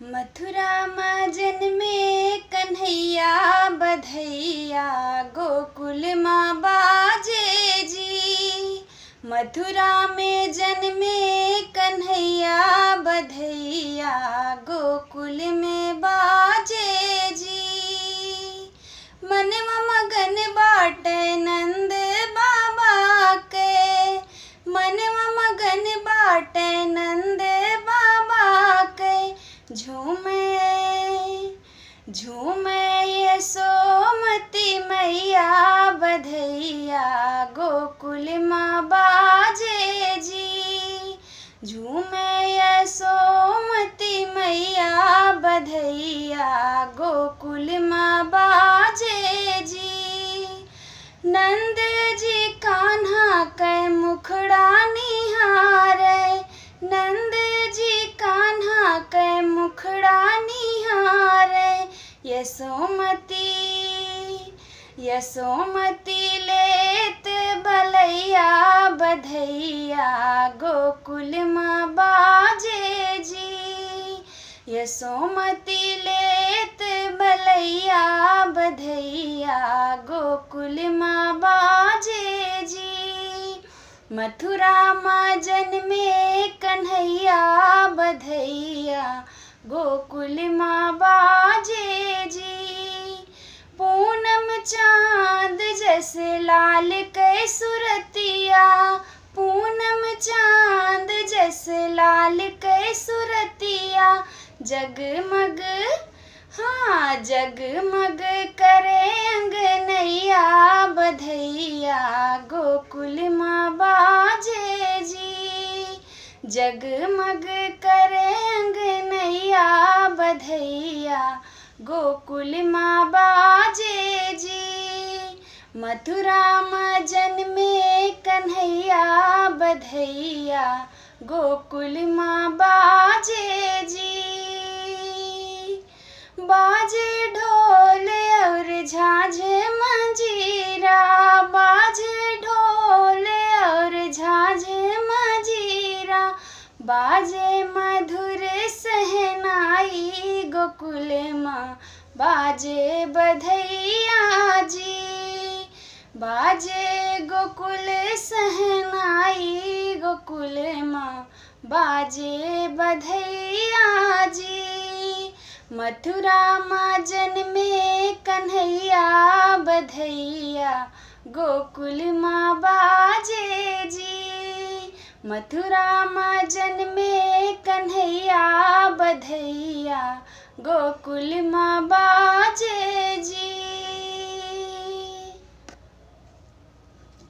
मथुरा में जन्मे कन्हैया बधैया गोकुल माँ बाजे जी। मथुरा में जन्मे कन्हैया बधैया गोकुल में बाजे जी। मनवा मगन बाटे नंद बाबा के, मनवा मगन बाटे नंद बाबा के। झूमे झूमे यशोमती मैया बधैया गोकुल माँ बाजे जी। झूमे यशोमती मैया बधैया गोकुल माँ बाजे जी। नंद जी कान्हा के मुखड़ा निहारे, नंद जी कान्हा के मुखड़ा निहारे। यशोमती लेत बलैया बधैया गोकुल माँ बाजे जी। यशोमती लेत बलैया बधैया गोकुल माँ बाजे जी। मथुरा माँ जन्मे कन्हैया बधैया गोकुल माँ बाजे जी। पूनम चाँद जैसे लाल कै सुरतिया, पूनम चाँद जैसे लाल कै सुरतिया। जगमग हाँ जगमग करे अंगनैया बधैया गोकुल माँ बाजे जी। जगमग करे अंगनैया बधैया गोकुल माँ बाजे जी। मथुरा में जन्मे कन्हैया बधैया गोकुल माँ बाजे जी। बाजे ढोल और झांझ मंजीरा, बाजे ढोल और झांझ मंजीरा। बाजे मधुर सहनाई गोकुल माँ बाजे बधैया जी। बाजे गोकुल सहनाई गोकुल माँ बाजे बधैया जी। मथुरा माँ जन्मे कन्हैया बधैया गोकुल माँ बाजे जी। मथुरा माँ जन्मे कन्हैया बधैया गोकुल माँ बाजे।